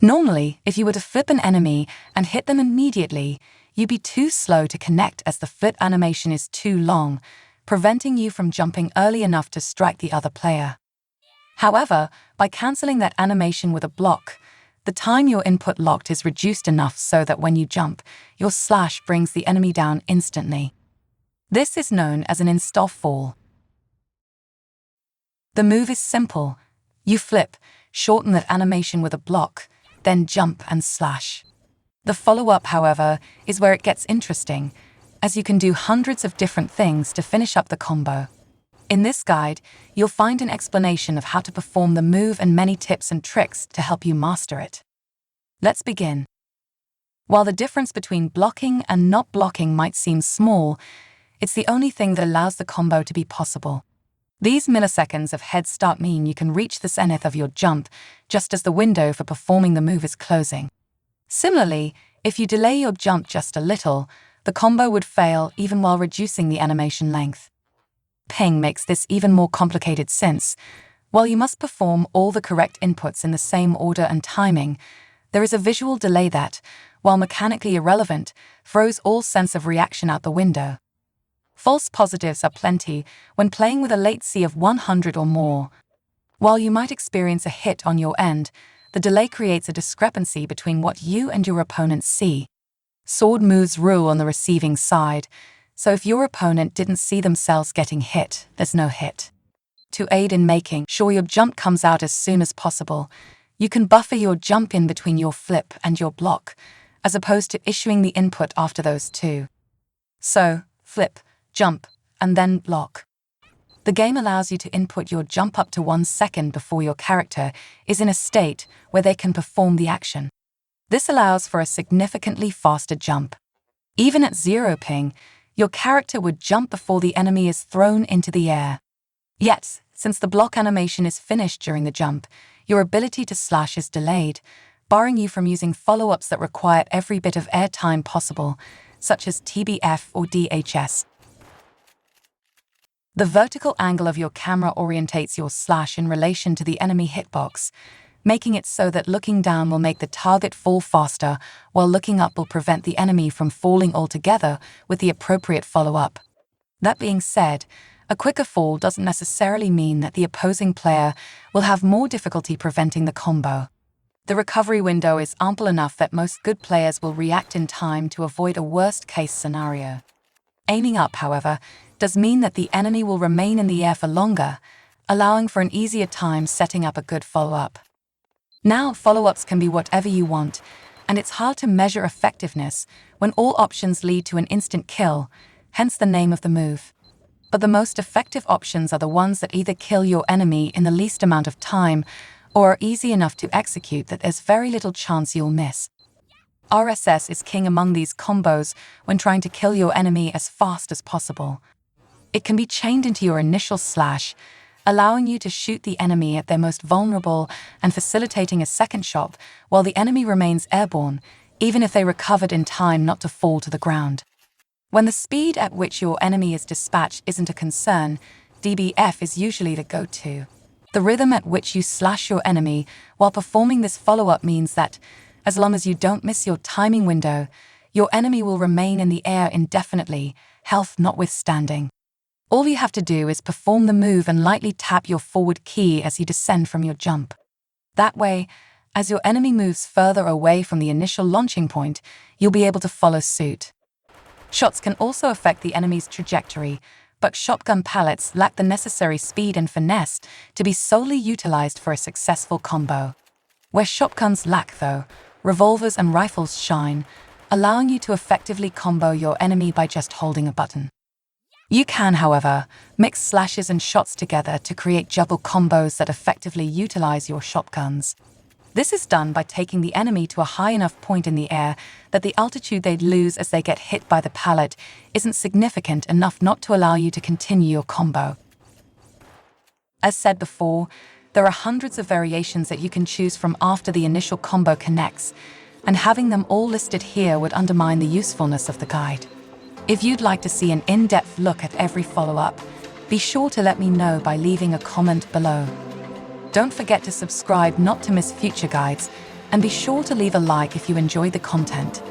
Normally, if you were to flip an enemy and hit them immediately, you'd be too slow to connect as the flip animation is too long, preventing you from jumping early enough to strike the other player. However, by cancelling that animation with a block, the time your input locked is reduced enough so that when you jump, your slash brings the enemy down instantly. This is known as an insta fall. The move is simple. You flip, shorten that animation with a block, then jump and slash. The follow-up, however, is where it gets interesting, as you can do hundreds of different things to finish up the combo. In this guide, you'll find an explanation of how to perform the move and many tips and tricks to help you master it. Let's begin. While the difference between blocking and not blocking might seem small, it's the only thing that allows the combo to be possible. These milliseconds of head start mean you can reach the zenith of your jump just as the window for performing the move is closing. Similarly, if you delay your jump just a little, the combo would fail even while reducing the animation length. Ping makes this even more complicated since, while you must perform all the correct inputs in the same order and timing, there is a visual delay that, while mechanically irrelevant, throws all sense of reaction out the window. False positives are plenty when playing with a latency of 100 or more. While you might experience a hit on your end, the delay creates a discrepancy between what you and your opponent see. Sword moves rule on the receiving side, so if your opponent didn't see themselves getting hit, there's no hit. To aid in making sure your jump comes out as soon as possible, you can buffer your jump in between your flip and your block, as opposed to issuing the input after those two. So, flip, jump, and then block. The game allows you to input your jump up to 1 second before your character is in a state where they can perform the action. This allows for a significantly faster jump. Even at 0 ping, your character would jump before the enemy is thrown into the air. Yet, since the block animation is finished during the jump, your ability to slash is delayed, barring you from using follow-ups that require every bit of airtime possible, such as TBF or DHS. The vertical angle of your camera orientates your slash in relation to the enemy hitbox, making it so that looking down will make the target fall faster, while looking up will prevent the enemy from falling altogether with the appropriate follow-up. That being said, a quicker fall doesn't necessarily mean that the opposing player will have more difficulty preventing the combo. The recovery window is ample enough that most good players will react in time to avoid a worst-case scenario. Aiming up, however, does mean that the enemy will remain in the air for longer, allowing for an easier time setting up a good follow-up. Now, follow-ups can be whatever you want, and it's hard to measure effectiveness when all options lead to an instant kill, hence the name of the move. But the most effective options are the ones that either kill your enemy in the least amount of time or are easy enough to execute that there's very little chance you'll miss. RSS is king among these combos when trying to kill your enemy as fast as possible. It can be chained into your initial slash, allowing you to shoot the enemy at their most vulnerable and facilitating a second shot while the enemy remains airborne, even if they recovered in time not to fall to the ground. When the speed at which your enemy is dispatched isn't a concern, DBF is usually the go-to. The rhythm at which you slash your enemy while performing this follow-up means that, as long as you don't miss your timing window, your enemy will remain in the air indefinitely, health notwithstanding. All you have to do is perform the move and lightly tap your forward key as you descend from your jump. That way, as your enemy moves further away from the initial launching point, you'll be able to follow suit. Shots can also affect the enemy's trajectory, but shotgun pallets lack the necessary speed and finesse to be solely utilized for a successful combo. Where shotguns lack, though, revolvers and rifles shine, allowing you to effectively combo your enemy by just holding a button. You can, however, mix slashes and shots together to create juggle combos that effectively utilize your shotguns. This is done by taking the enemy to a high enough point in the air that the altitude they'd lose as they get hit by the pallet isn't significant enough not to allow you to continue your combo. As said before, there are hundreds of variations that you can choose from after the initial combo connects, and having them all listed here would undermine the usefulness of the guide. If you'd like to see an in-depth look at every follow-up, be sure to let me know by leaving a comment below. Don't forget to subscribe not to miss future guides, And be sure to leave a like if you enjoyed the content.